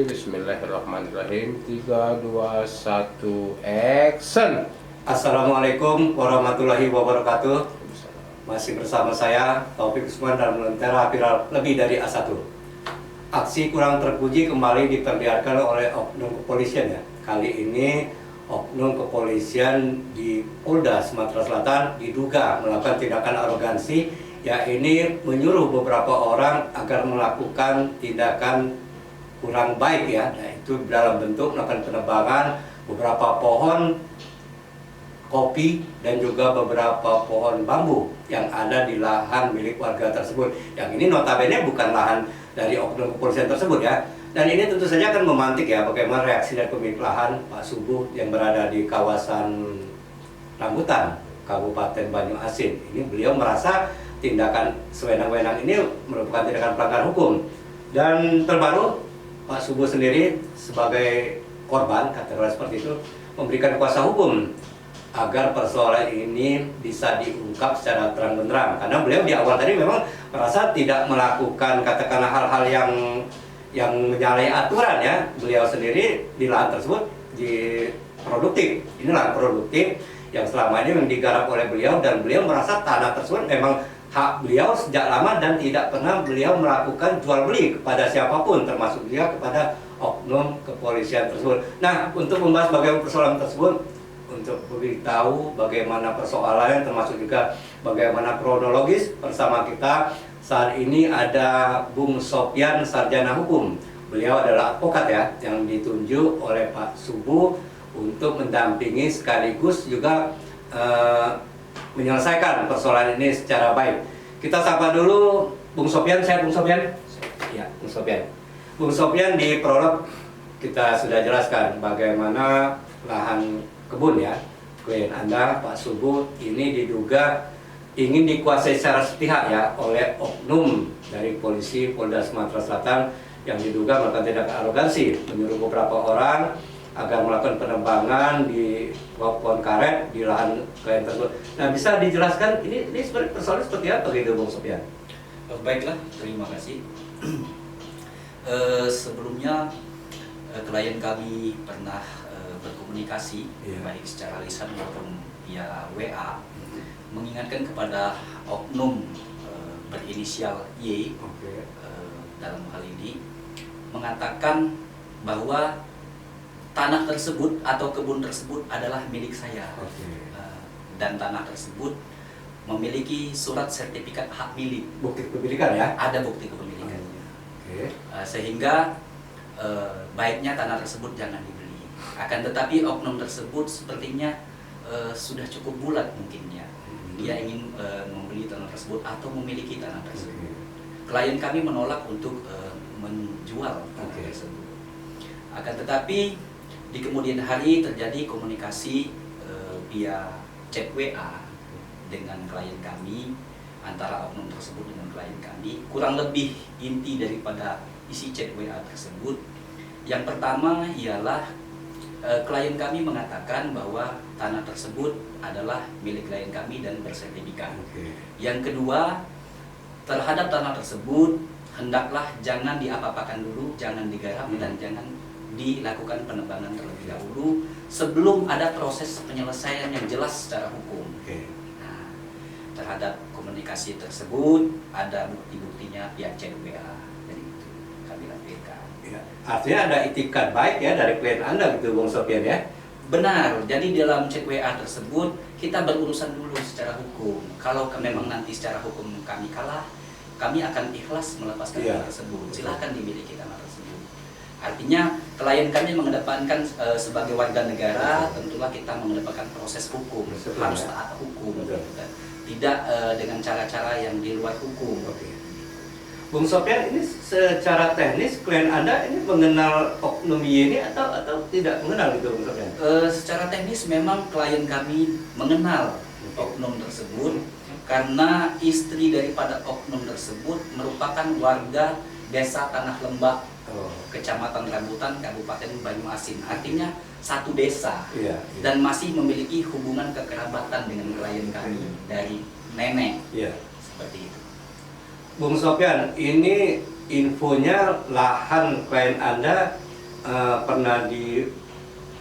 Bismillahirrahmanirrahim. 3, 2, 1, action. Assalamualaikum warahmatullahi wabarakatuh. Masih bersama saya Taufik Usman dan Lentera Viral lebih dari A1. Aksi kurang terpuji kembali diperlihatkan oleh oknum kepolisian ya. Kali ini oknum kepolisian di Polda Sumatera Selatan diduga melakukan tindakan arogansi, yakni menyuruh beberapa orang agar melakukan tindakan kurang baik ya. Nah, itu dalam bentuk melakukan penebangan beberapa pohon kopi dan juga beberapa pohon bambu yang ada di lahan milik warga tersebut. Yang ini notabene bukan lahan dari oknum kepolisian tersebut ya. Dan ini tentu saja akan memantik ya bagaimana reaksi dari pemilik lahan Pak Subuh yang berada di kawasan Rambutan, Kabupaten Banyuasin. Ini beliau merasa tindakan sewenang-wenang ini merupakan tindakan pelanggaran hukum. Dan terbaru Pak Subuh sendiri sebagai korban, katakanlah seperti itu, memberikan kuasa hukum agar persoalan ini bisa diungkap secara terang benderang. Karena beliau di awal tadi memang merasa tidak melakukan katakanlah hal-hal yang menyalahi aturan ya. Beliau sendiri di lahan tersebut di produktif. Ini lahan produktif yang selama ini yang digarap oleh beliau, dan beliau merasa tanah tersebut memang hak beliau sejak lama dan tidak pernah beliau melakukan jual beli kepada siapapun, termasuk dia kepada oknum kepolisian tersebut. Nah, untuk membahas bagaimana persoalan tersebut, untuk beritahu bagaimana persoalannya, termasuk juga bagaimana kronologis, bersama kita saat ini ada Bung Sopyan, sarjana hukum. Beliau adalah advokat ya, yang ditunjuk oleh Pak Subuh untuk mendampingi sekaligus juga menyelesaikan persoalan ini secara baik. Kita sapa dulu Bung Sopyan. Saya Bung Sopyan. Ya, Bung Sopyan. Bung Sopyan, di prolog kita sudah jelaskan bagaimana lahan kebun ya klien Anda Pak Subuh ini diduga ingin dikuasai secara sepihak ya oleh oknum dari polisi Polda Sumatera Selatan yang diduga melakukan tindakan arogansi, menyuruh beberapa orang agar melakukan penebangan di pohon karet di lahan klien tersebut. Nah, bisa dijelaskan ini sebenarnya persoalan seperti apa gitu Bung Sopyan? Baiklah, terima kasih. Sebelumnya klien kami pernah berkomunikasi baik secara lisan maupun via WA mengingatkan kepada oknum berinisial Y dalam hal ini mengatakan bahwa tanah tersebut atau kebun tersebut adalah milik saya. Dan tanah tersebut memiliki surat sertifikat hak milik. Bukti kepemilikan ya? Ada bukti kepemilikan. Sehingga baiknya tanah tersebut jangan dibeli. Akan tetapi oknum tersebut sepertinya sudah cukup bulat mungkinnya. Dia ingin membeli tanah tersebut atau memiliki tanah tersebut. Klien kami menolak untuk menjual tanah tersebut. Akan tetapi di kemudian hari terjadi komunikasi via chat WA dengan klien kami, antara oknum tersebut dengan klien kami. Kurang lebih inti daripada isi chat WA tersebut, yang pertama ialah klien kami mengatakan bahwa tanah tersebut adalah milik klien kami dan bersertifikat. Yang kedua, terhadap tanah tersebut hendaklah jangan diapa-apakan dulu, jangan digarap dan jangan dilakukan penebangan terlebih dahulu sebelum ada proses penyelesaian yang jelas secara hukum. Nah, terhadap komunikasi tersebut ada bukti-buktinya via chat WA, jadi itu kami lampirkan. Ya, artinya ada itikat baik ya dari klien Anda gitu Bung Sopyan ya? Benar, jadi dalam chat WA tersebut kita berurusan dulu secara hukum. Kalau memang nanti secara hukum kami kalah, kami akan ikhlas melepaskan tanah tersebut. Silahkan dimiliki tanah tersebut. Artinya klien kami mengedepankan sebagai warga negara, tentulah kita mengedepankan proses hukum, harus taat hukum, gitu kan. Tidak dengan cara-cara yang di luar hukum. Bung Sopyan, ini secara teknis klien Anda ini mengenal oknum Y ini atau tidak mengenal gitu Bung Sopyan? Secara teknis memang klien kami mengenal oknum tersebut karena istri daripada oknum tersebut merupakan warga Desa Tanah Lembak, Kecamatan Rambutan, Kabupaten Banyuasin. Artinya satu desa dan masih memiliki hubungan kekerabatan dengan klien kami dari nenek. Seperti itu. Bung Sopyan, ini infonya lahan klien Anda pernah di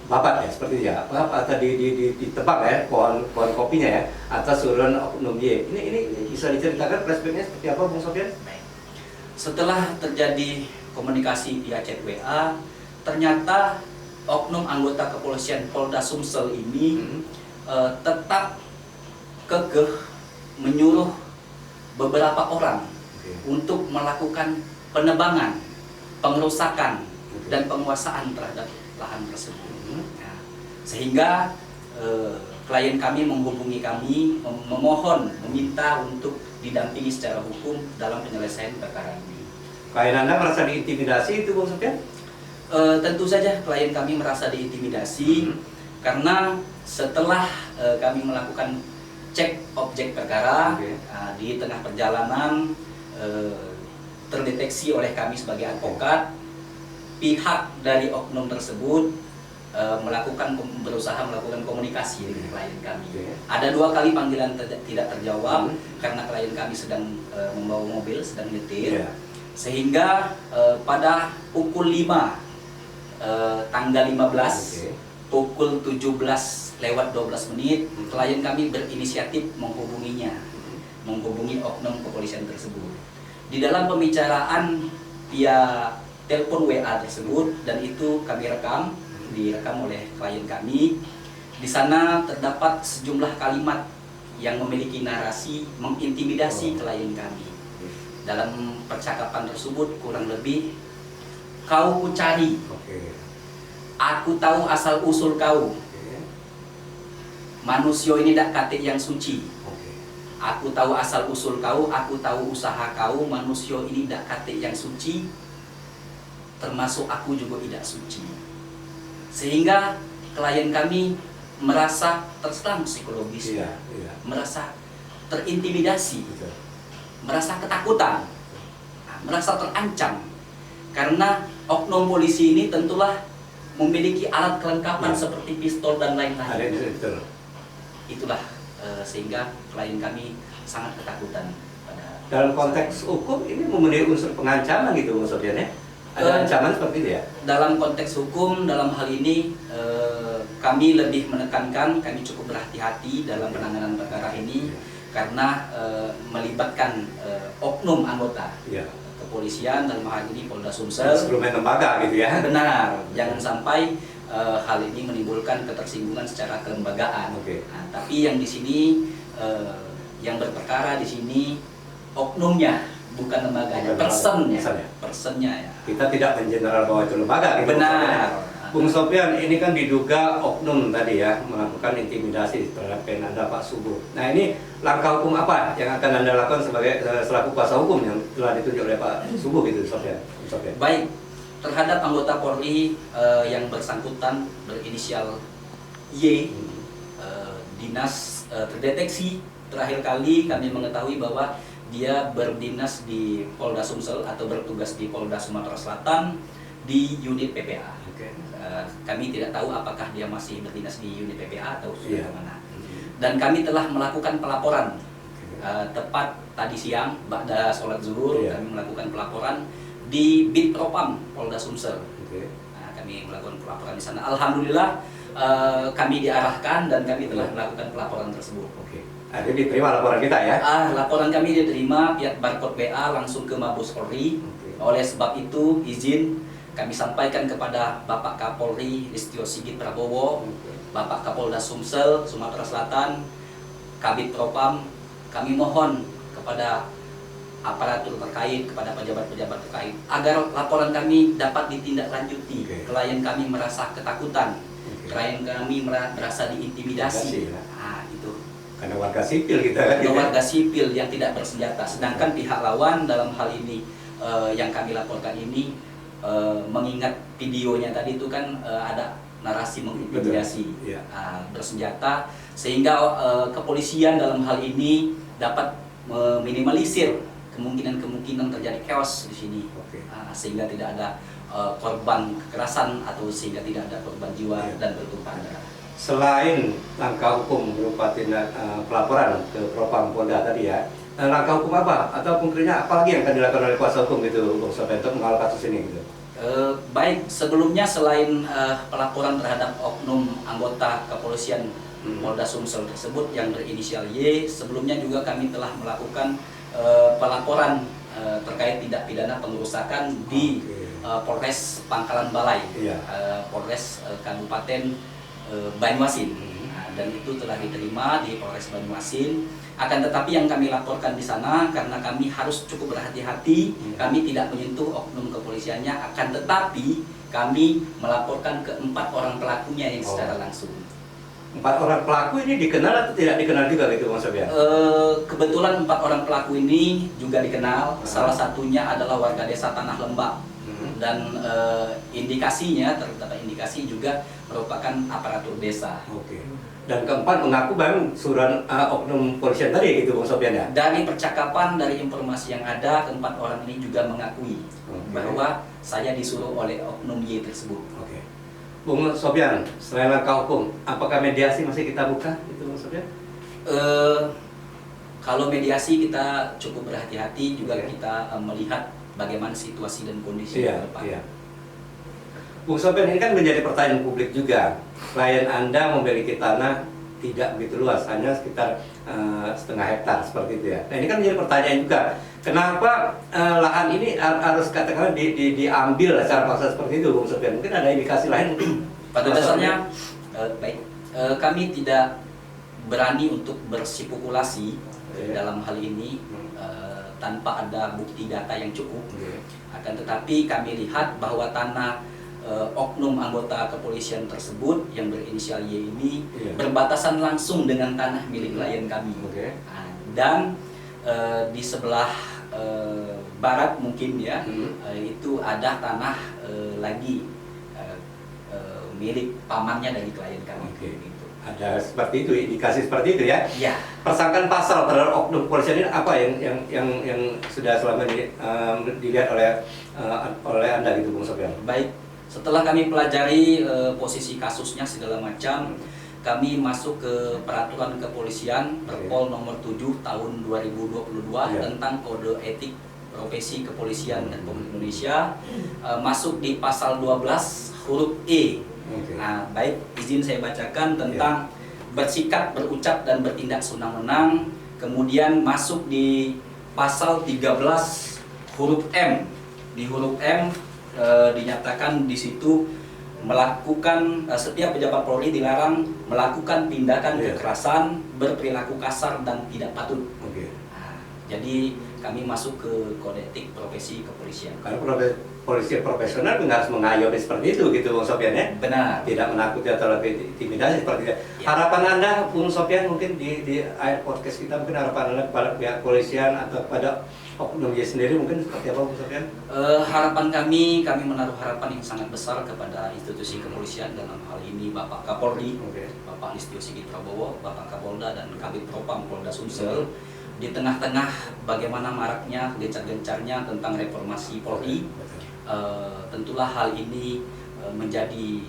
babat ya seperti ya apa atau ditebak ya pohon kopinya ya atas suruhan oknum Y. Ini bisa diceritakan flashbacknya seperti apa Bung Sofyan? Baik. Setelah terjadi komunikasi via chat WA, ternyata oknum anggota kepolisian Polda Sumsel ini tetap kekeh menyuruh beberapa orang untuk melakukan penebangan, pengerusakan, dan penguasaan terhadap lahan tersebut. Nah, sehingga klien kami menghubungi kami, memohon, meminta untuk didampingi secara hukum dalam penyelesaian perkara ini. Klien Anda merasa diintimidasi itu Bung Sofyan? Tentu saja klien kami merasa diintimidasi karena setelah kami melakukan cek objek perkara di tengah perjalanan terdeteksi oleh kami sebagai advokat pihak dari oknum tersebut berusaha melakukan komunikasi dengan klien kami. Ada 2 kali panggilan tidak terjawab karena klien kami sedang membawa mobil, sedang nyetir. Sehingga pada pukul 5 tanggal 15 pukul 17:12 klien kami berinisiatif menghubungi oknum kepolisian tersebut. Di dalam pembicaraan via telepon WA tersebut, dan itu kami direkam oleh klien kami. Di sana terdapat sejumlah kalimat yang memiliki narasi mengintimidasi klien kami. Dalam percakapan tersebut kurang lebih, kau ku cari, aku tahu asal usul kau, manusia ini dak kate yang suci. Aku tahu asal usul kau, aku tahu usaha kau, manusia ini dak kate yang suci, termasuk aku juga tidak suci. Sehingga klien kami merasa terserang psikologis, merasa terintimidasi, merasa ketakutan, merasa terancam. Karena oknum polisi ini tentulah memiliki alat kelengkapan seperti pistol dan lain-lain. Itulah sehingga klien kami sangat ketakutan. Dalam konteks hukum ini memenuhi unsur pengancaman gitu maksudnya ya? Ada ancaman seperti itu ya? Dalam konteks hukum, dalam hal ini kami lebih menekankan, kami cukup berhati-hati dalam penanganan perkara ini karena melibatkan oknum anggota kepolisian, dalam hal ini Polda Sumsel. Instrumen lembaga gitu ya? Benar, jangan sampai hal ini menimbulkan ketersinggungan secara kelembagaan. Nah, tapi yang di sini yang berperkara di sini oknumnya, bukan lembaganya, personnya ya. Kita tidak mengeneral bahwa itu lembaga gitu. Benar. Bung Sofyan, ini kan diduga oknum tadi ya melakukan intimidasi terhadap klien Anda Pak Subuh. Nah, ini langkah hukum apa yang akan Anda lakukan sebagai selaku kuasa hukum yang telah ditunjuk oleh Pak Subuh gitu, Sofyan? Baik, terhadap anggota Polri yang bersangkutan berinisial Y, dinas terdeteksi terakhir kali kami mengetahui bahwa dia berdinas di Polda Sumsel atau bertugas di Polda Sumatera Selatan di unit PPA. Kami tidak tahu apakah dia masih berdinas di unit PPA atau sudah kemana. Dan kami telah melakukan pelaporan tepat tadi siang, ba'da sholat zuhur, kami melakukan pelaporan di Bid Propam Polda Sumsel. Nah, kami melakukan pelaporan di sana. Alhamdulillah kami diarahkan dan kami telah melakukan pelaporan tersebut. Jadi diterima laporan kita ya? Laporan kami diterima via barcode WA langsung ke Mabes Polri. Oleh sebab itu izin kami sampaikan kepada Bapak Kapolri Listio Sigit Prabowo, Bapak Kapolda Sumsel, Sumatera Selatan, Kabid Propam, kami mohon kepada aparatur terkait, kepada pejabat-pejabat terkait agar laporan kami dapat ditindaklanjuti. Klien kami merasa ketakutan, klien kami merasa diintimidasi. Itu. Karena warga sipil kita kan? Warga sipil yang tidak bersenjata, sedangkan pihak lawan dalam hal ini yang kami laporkan ini mengingat videonya tadi itu kan ada narasi mengintimidasi bersenjata, sehingga kepolisian dalam hal ini dapat meminimalisir kemungkinan terjadi chaos di sini, sehingga tidak ada korban kekerasan atau sehingga tidak ada korban jiwa dan bertumpah darah. Selain langkah hukum berupa tindak pelaporan ke Propam Polda tadi ya, langkah hukum apa atau konkretnya apa lagi yang akan dilakukan oleh kuasa hukum gitu Bung Sofyan untuk mengawal kasus ini gitu? Baik, sebelumnya selain pelaporan terhadap oknum anggota kepolisian Polda Sumsel tersebut yang berinisial Y, sebelumnya juga kami telah melakukan pelaporan terkait tindak pidana pengerusakan di Polres Pangkalan Balai, Iya. Polres Kabupaten Banyuasin. Dan itu telah diterima di Polres Banyuasin. Akan tetapi yang kami laporkan di sana karena kami harus cukup berhati-hati, kami tidak menyentuh oknum kepolisiannya. Akan tetapi kami melaporkan ke 4 orang pelakunya yang secara langsung. 4 orang pelaku ini dikenal atau tidak dikenal juga gitu Bang Sofyan? Kebetulan 4 orang pelaku ini juga dikenal. Salah satunya adalah warga desa Tanah Lembak. Dan indikasinya, terdapat indikasi juga merupakan aparatur desa. Oke. Dan keempat mengaku bang suran oknum polisian tadi gitu Bang Sofyan ya? Dari percakapan, dari informasi yang ada, keempat orang ini juga mengakui bahwa saya disuruh oleh oknum Y tersebut. Oke. Bung Sofyan, selain langkah hukum, apakah mediasi masih kita buka itu Bang Sofyan? Kalau mediasi kita cukup berhati-hati juga Oke. kita melihat bagaimana situasi dan kondisi ke depan. Iya. Bung Sofyan, ini kan menjadi pertanyaan publik juga. Klien Anda memiliki tanah tidak begitu luas, hanya sekitar setengah hektar seperti itu ya. Nah ini kan menjadi pertanyaan juga. Kenapa lahan ini harus katakanlah diambil secara paksa seperti itu, Bung Sofyan? Mungkin ada indikasi lain mungkin? Pada dasarnya, kami tidak berani untuk berspekulasi dalam hal ini tanpa ada bukti data yang cukup. Akan tetapi kami lihat bahwa tanah oknum anggota kepolisian tersebut yang berinisial Y ini berbatasan langsung dengan tanah milik klien kami. Dan di sebelah barat mungkin ya, itu ada tanah lagi milik pamannya dari klien kami. Gitu. Ada seperti itu, indikasi seperti itu ya? Ya. Persangkaan pasal terhadap oknum kepolisian ini apa yang sudah selama ini dilihat oleh Anda gitu Bung Sofyan? Baik, setelah kami pelajari posisi kasusnya segala macam, kami masuk ke peraturan kepolisian Perpol nomor 7 tahun 2022 tentang kode etik profesi kepolisian Republik Indonesia, masuk di pasal 12 huruf E. Nah, baik, izin saya bacakan tentang bersikap, berucap dan bertindak sewenang-wenang. Kemudian masuk di pasal 13 huruf M. Di huruf M dinyatakan di situ melakukan setiap pejabat Polri dilarang melakukan tindakan kekerasan, berperilaku kasar dan tidak patut. Nah, jadi kami masuk ke kode etik profesi kepolisian. Karena polisi profesional harus mengayomi seperti itu gitu Bung Sofyan ya? Benar. Tidak menakuti atau lebih intimidasi seperti itu. Harapan Anda Bung Sofyan mungkin di akhir podcast kita, mungkin harapan Anda kepada pihak polisian atau kepada oknum Y sendiri mungkin seperti apa Bung Sofyan? Harapan kami menaruh harapan yang sangat besar kepada institusi kepolisian, dalam hal ini Bapak Kapolri, Bapak Listio Sigit Prabowo, Bapak Kapolda dan Kabid Propam Polda Sumsel. Di tengah-tengah bagaimana maraknya, gencar-gencarnya tentang reformasi Polri, tentulah hal ini menjadi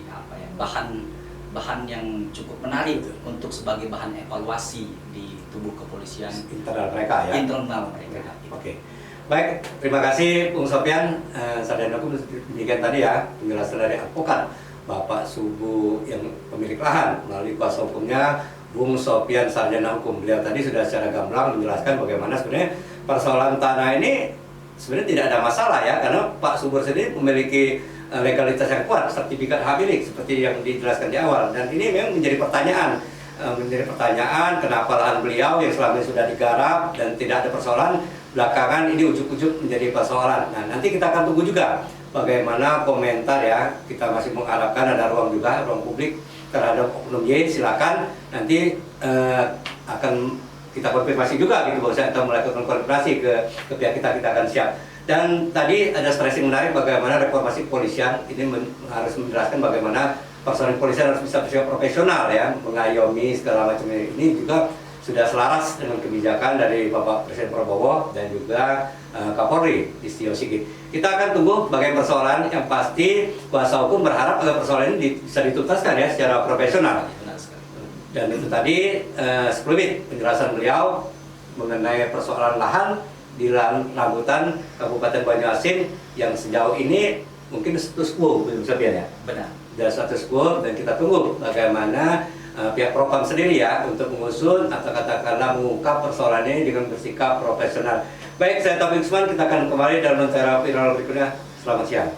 bahan yang cukup menarik untuk sebagai bahan evaluasi di tubuh kepolisian internal mereka ya? Internal mereka. Oke. Baik, terima kasih Bung Sofyan. Sarjana hukum demikian tadi ya penjelasan dari advokat Bapak Subu yang pemilik lahan melalui kuasa hukumnya Bung Sofyan sarjana hukum. Beliau tadi sudah secara gamblang menjelaskan bagaimana sebenarnya persoalan tanah ini sebenarnya tidak ada masalah ya, karena Pak Subur sendiri memiliki legalitas yang kuat, sertifikat hak milik seperti yang dijelaskan di awal. Dan ini memang menjadi pertanyaan kenapa lahan beliau yang selama ini sudah digarap dan tidak ada persoalan, belakangan ini ujuk-ujuk menjadi persoalan. Nah nanti kita akan tunggu juga bagaimana komentar ya, kita masih mengharapkan ada ruang juga, ruang publik terhadap oknum Y. Silakan nanti akan kita konfirmasi juga gitu bahwa atau melakukan konfirmasi ke pihak kita akan siap. Dan tadi ada stressing menarik bagaimana reformasi kepolisian ini harus menjelaskan bagaimana personil polisian harus bisa bersikap profesional ya, mengayomi segala macam. Ini juga sudah selaras dengan kebijakan dari Bapak Presiden Prabowo dan juga Kapolri Listio Sigit. Kita akan tunggu bagaimana persoalan, yang pasti kuasa hukum berharap agar persoalan ini bisa dituntaskan ya secara profesional. Dan itu tadi 10 menit penjelasan beliau mengenai persoalan lahan di rambutan Kabupaten Banyuasin yang sejauh ini mungkin status quo Bu Sabian ya. Benar. Dan status quo, dan kita tunggu bagaimana pihak Propam sendiri ya untuk mengusut atau katakanlah mengungkap persoalan ini dengan bersikap profesional. Baik, saya Taufik Usman, kita akan kembali dalam Lentera Viral berikutnya. Selamat siang.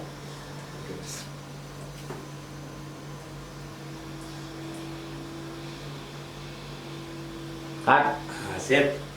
Cut. Sip.